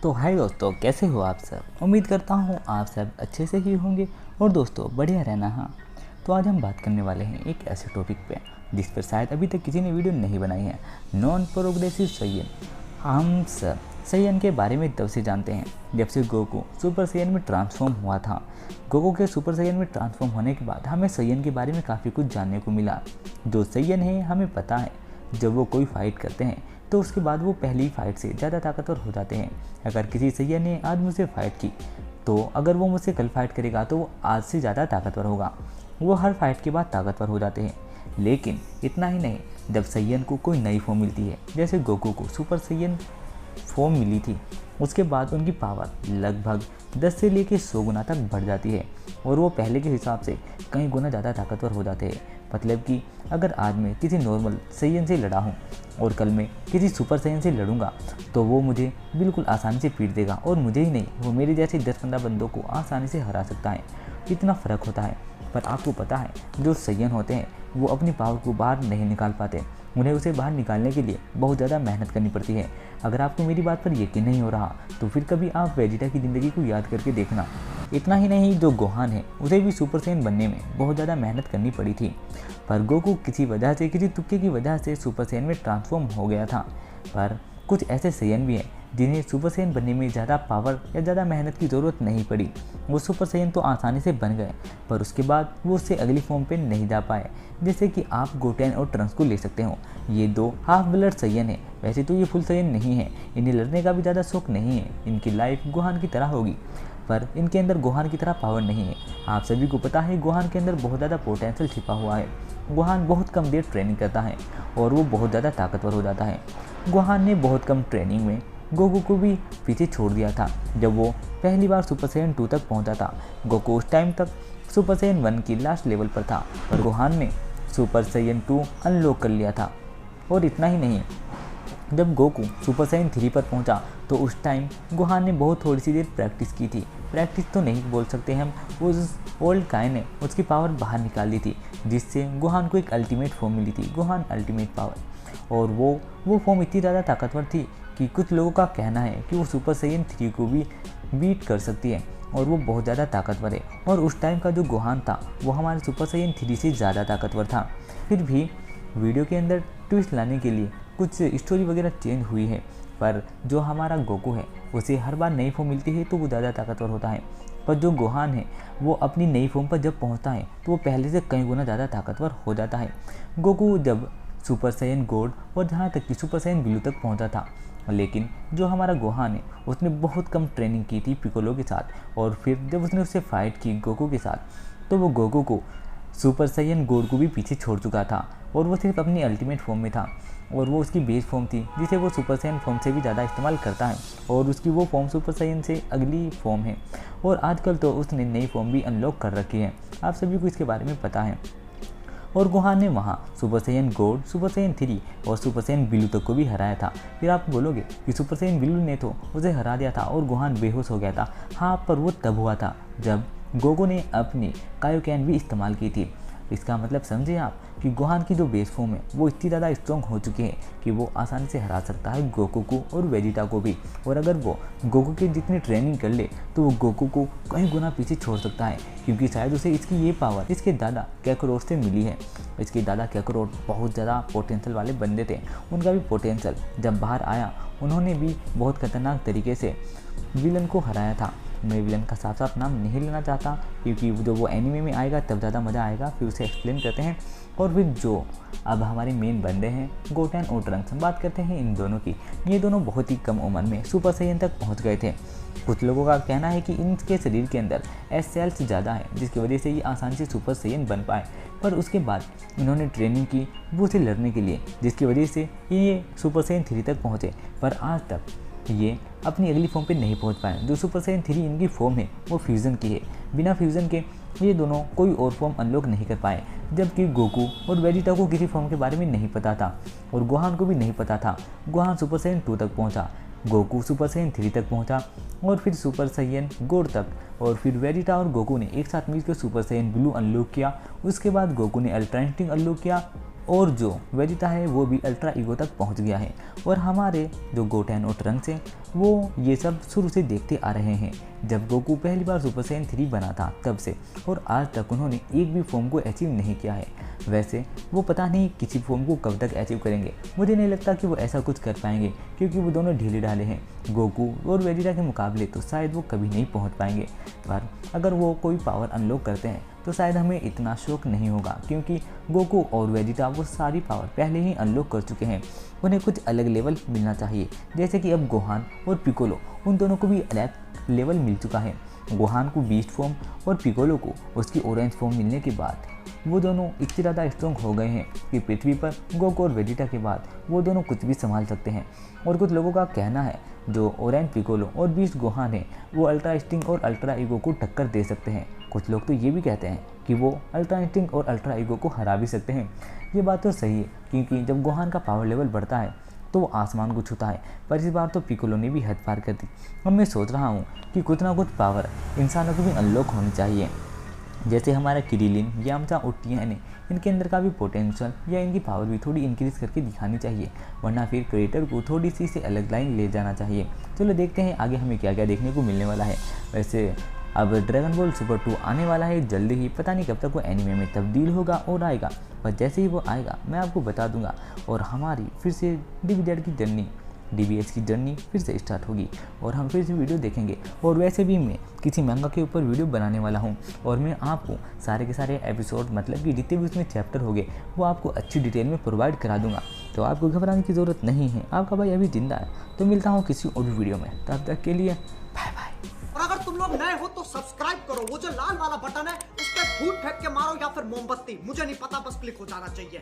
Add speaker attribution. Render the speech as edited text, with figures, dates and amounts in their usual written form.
Speaker 1: तो हाय दोस्तों, कैसे हो आप सब। उम्मीद करता हूँ आप सब अच्छे से ही होंगे और दोस्तों बढ़िया रहना। हाँ, तो आज हम बात करने वाले हैं एक ऐसे टॉपिक पे जिस पर शायद अभी तक किसी ने वीडियो नहीं बनाई है। Non progressive Saiyan. हम सब सैयन के बारे में तब से जानते हैं जब से गोकू सुपर सैयन में ट्रांसफॉर्म हुआ था। गोकू के सुपर सैयन में ट्रांसफॉर्म होने के बाद हमें सैयन के बारे में काफ़ी कुछ जानने को मिला। जो सैयन है हमें पता है जब वो कोई फाइट करते हैं तो उसके बाद वो पहली फाइट से ज़्यादा ताकतवर हो जाते हैं। अगर किसी सैयन ने आज मुझसे फाइट की तो अगर वो मुझसे कल फाइट करेगा तो वो आज से ज़्यादा ताकतवर होगा। वो हर फाइट के बाद ताकतवर हो जाते हैं। लेकिन इतना ही नहीं, जब सैयन को कोई नई फॉर्म मिलती है, जैसे गोकू को सुपर सैयन फॉर्म मिली थी, उसके बाद उनकी पावर लगभग 10 से लेकर 100 गुना तक बढ़ जाती है और वो पहले के हिसाब से कई गुना ज़्यादा ताकतवर हो जाते हैं। मतलब कि अगर आज मैं किसी नॉर्मल सैयन से लड़ा हूँ और कल मैं किसी सुपर सैयन से लड़ूंगा तो वो मुझे बिल्कुल आसानी से पीट देगा और मुझे ही नहीं, वो मेरे जैसे 10-15 बंदों को आसानी से हरा सकता है। इतना फ़र्क होता है। पर आपको पता है, जो सैयन होते हैं वो अपनी पावर को बाहर नहीं निकाल पाते। उन्हें उसे बाहर निकालने के लिए बहुत ज़्यादा मेहनत करनी पड़ती है। अगर आपको मेरी बात पर यकीन नहीं हो रहा तो फिर कभी आप वेजिटा की ज़िंदगी को याद करके देखना। इतना ही नहीं, जो गोहान है उसे भी सुपर सैयन बनने में बहुत ज़्यादा मेहनत करनी पड़ी थी। पर गोकू किसी वजह से, किसी तुक्के की वजह से सुपर सैयन में ट्रांसफॉर्म हो गया था। पर कुछ ऐसे सैयन भी हैं जिन्हें सुपर सैयन बनने में ज़्यादा पावर या ज़्यादा मेहनत की ज़रूरत नहीं पड़ी। वो सुपर सैयन तो आसानी से बन गए, पर उसके बाद वो उससे अगली फॉर्म पे नहीं जा पाए। जैसे कि आप गोटेन और ट्रंक्स को ले सकते हो। ये दो हाफ ब्लड सैयन है। वैसे तो ये फुल सैयन नहीं है, इन्हें लड़ने का भी ज़्यादा शौक नहीं है। इनकी लाइफ गोहान की तरह होगी, पर इनके अंदर गोहान की तरह पावर नहीं है। आप सभी को पता है गोहान के अंदर बहुत ज़्यादा पोटेंशियल छिपा हुआ है। गोहान बहुत कम देर ट्रेनिंग करता है और वो बहुत ज़्यादा ताकतवर हो जाता है। गोहान ने बहुत कम ट्रेनिंग में गोकू को भी पीछे छोड़ दिया था। जब वो पहली बार सुपर सैयन 2 तक पहुंचा था, गोकू उस टाइम तक सुपर सैयन 1 की लास्ट लेवल पर था, पर गोहान ने सुपर सैयन 2 अनलॉक कर लिया था। और इतना ही नहीं, जब गोकू सुपर सैयन 3 पर पहुंचा तो उस टाइम गोहान ने बहुत थोड़ी सी देर प्रैक्टिस की थी। प्रैक्टिस तो नहीं बोल सकते हम, उस ओल्ड काय ने उसकी पावर बाहर निकाल दी थी, जिससे गोहान को एक अल्टीमेट फॉर्म मिली थी, गोहान अल्टीमेट पावर। और वो फॉर्म इतनी ज़्यादा ताकतवर थी कि कुछ लोगों का कहना है कि वो सुपर सैयन 3 को भी बीट कर सकती है और वो बहुत ज़्यादा ताकतवर है। और उस टाइम का जो गोहान था वो हमारे सुपर सैयन 3 से ज़्यादा ताकतवर था। फिर भी वीडियो के अंदर ट्विस्ट लाने के लिए कुछ स्टोरी वगैरह चेंज हुई है, पर जो हमारा गोकू है उसे हर बार नई फॉर्म मिलती है तो वो ज़्यादा ताकतवर होता है। पर जो गोहान है वो अपनी नई फॉर्म पर जब पहुंचता है तो वो पहले से कई गुना ज़्यादा ताकतवर हो जाता है। गोकू जब सुपर सैयन गोल्ड और जहाँ तक कि सुपर सैयन ब्लू तक पहुंचा था, लेकिन जो हमारा गोहान है उसने बहुत कम ट्रेनिंग की थी पिकोलो के साथ। और फिर जब उसने उससे फाइट की गोकू के साथ तो वो गोकू को सुपर सैयन गोल्ड को भी पीछे छोड़ चुका था और वो सिर्फ अपनी अल्टीमेट फॉर्म में था। और वो उसकी बेस फॉर्म थी जिसे वो सुपर सैयन फॉर्म से भी ज़्यादा इस्तेमाल करता है, और उसकी वो फॉर्म सुपर सैयन से अगली फॉर्म है। और आजकल तो उसने नई फॉर्म भी अनलॉक कर रखी है, आप सभी को इसके बारे में पता है। और गोहान ने वहाँ super Saiyan gold, super Saiyan 3 और सुपर सैयन ब्लू तक को भी हराया था। फिर आप बोलोगे कि सुपर सैयन ब्लू ने तो उसे हरा दिया था और गोहान बेहोश हो गया था। हाँ, पर वो तब हुआ था जब गोकू ने अपनी कायोकैन भी इस्तेमाल की थी। इसका मतलब समझे आप कि गोहान की जो बेस फॉर्म है वो इतनी ज़्यादा स्ट्रॉन्ग हो चुकी है कि वो आसानी से हरा सकता है गोकू को और वेजिटा को भी। और अगर वो गोकू की जितनी ट्रेनिंग कर ले तो वो गोकू को कई गुना पीछे छोड़ सकता है, क्योंकि शायद उसे इसकी ये पावर इसके दादा कैकरोट से मिली है। इसके दादा कैकरोट बहुत ज़्यादा पोटेंशियल वाले बंदे थे। उनका भी पोटेंशियल जब बाहर आया, उन्होंने भी बहुत खतरनाक तरीके से विलन को हराया था। मैं विलन का साफ साफ नाम नहीं लेना चाहता, क्योंकि जो वो एनिमे में आएगा तब ज़्यादा मज़ा आएगा, फिर उसे एक्सप्लेन करते हैं। और फिर जो अब हमारे मेन बंदे हैं गोटेन और ट्रंक्स, हम बात करते हैं इन दोनों की। ये दोनों बहुत ही कम उम्र में सुपर सैयन तक पहुंच गए थे। कुछ लोगों का कहना है कि इनके शरीर के अंदर एस सेल्स ज़्यादा है, जिसकी वजह से ये आसानी से सुपर सैयन बन पाए। पर उसके बाद इन्होंने ट्रेनिंग की वो से लड़ने के लिए, जिसकी वजह से ये सुपर सैयन 3 तक पहुँचे। पर आज तक ये अपनी अगली फॉर्म पे नहीं पहुंच पाए। जो सुपर सैयन 3 इनकी फॉर्म है वो फ्यूज़न की है। बिना फ्यूज़न के ये दोनों कोई और फॉर्म अनलॉक नहीं कर पाए। जबकि गोकू और वेजिटा को किसी फॉर्म के बारे में नहीं पता था और गोहान को भी नहीं पता था। गोहान सुपर सैयन 2 तक पहुंचा, गोकू सुपर सैयन 3 तक पहुंचा और फिर सुपर सैयन गोल्ड तक। और फिर वेजिटा और गोकू ने एक साथ मिलकर सुपर सैयन ब्लू अनलॉक किया। उसके बाद गोकू ने अल्ट्रा इंस्टिंक्ट अनलॉक किया और जो वेजिटा है वो भी अल्ट्रा ईगो तक पहुंच गया है। और हमारे जो गोटेन और ट्रंक्स हैं वो ये सब शुरू से देखते आ रहे हैं, जब गोकू पहली बार सुपर सैयन 3 बना था तब से, और आज तक उन्होंने एक भी फॉर्म को अचीव नहीं किया है। वैसे वो पता नहीं किसी फॉर्म को कब तक अचीव करेंगे, मुझे नहीं लगता कि वो ऐसा कुछ कर पाएंगे, क्योंकि वो दोनों ढीले ढाले हैं। गोकू और वेजिटा के मुकाबले तो शायद वो कभी नहीं पहुंच पाएंगे, पर अगर वो कोई पावर अनलॉक करते हैं तो शायद हमें इतना शौक नहीं होगा, क्योंकि गोकू और वेजिटा वो सारी पावर पहले ही अनलॉक कर चुके हैं। उन्हें कुछ अलग लेवल मिलना चाहिए, जैसे कि अब गोहान और पिकोलो, उन दोनों को भी अलग लेवल मिल चुका है। गोहान को बीस्ट फॉर्म और पिकोलो को उसकी ऑरेंज फॉर्म मिलने के बाद वो दोनों इतने ज़्यादा स्ट्रॉन्ग हो गए हैं कि पृथ्वी पर गोकू और वेजिटा के बाद वो दोनों कुछ भी संभाल सकते हैं। और कुछ लोगों का कहना है जो ऑरेंज पिकोलो और बीस्ट गोहान है वो अल्ट्रा इंस्टिंक्ट और अल्ट्रा ईगो को टक्कर दे सकते हैं। कुछ लोग तो ये भी कहते हैं कि वो अल्ट्रा इंस्टिंक्ट और अल्ट्रा ईगो को हरा भी सकते हैं। ये बात तो सही है, क्योंकि जब गोहान का पावर लेवल बढ़ता है तो वो आसमान को छूता है, पर इस बार तो पिकोलो ने भी हद पार कर दी। अब मैं सोच रहा हूँ कि कुछ ना कुछ पावर इंसानों को भी अनलॉक होनी चाहिए, जैसे हमारा किरिलिन, यामचा और टियाने, इनके अंदर का भी पोटेंशियल या इनकी पावर भी थोड़ी इंक्रीज़ करके दिखानी चाहिए, वरना फिर क्रिएटर को थोड़ी सी से अलग लाइन ले जाना चाहिए। चलो देखते हैं आगे हमें क्या क्या देखने को मिलने वाला है। वैसे अब ड्रैगन बॉल सुपर 2 आने वाला है जल्दी ही, पता नहीं कब तक वो एनिमे में तब्दील होगा और आएगा, पर जैसे ही वो आएगा मैं आपको बता दूंगा, और हमारी फिर से DBZ की जर्नी, DBH की जर्नी फिर से स्टार्ट होगी और हम फिर से वीडियो देखेंगे। और वैसे भी मैं किसी मंगा के ऊपर वीडियो बनाने वाला हूं, और मैं आपको सारे के सारे एपिसोड, मतलब कि जितने भी उसमें चैप्टर होंगे वो आपको अच्छी डिटेल में प्रोवाइड करा दूंगा, तो आपको घबराने की ज़रूरत नहीं है। आपका भाई अभी जिंदा है। तो मिलता हूँ किसी और भी वीडियो में, तब तक के लिए बाय बाय।
Speaker 2: और अगर तुम लोग नए हो तो सब्सक्राइब करो, वो जो लाल वाला बटन है उस पर फूट फेंक के मारो या फिर मोमबत्ती, मुझे नहीं पता, बस क्लिक हो जाना चाहिए।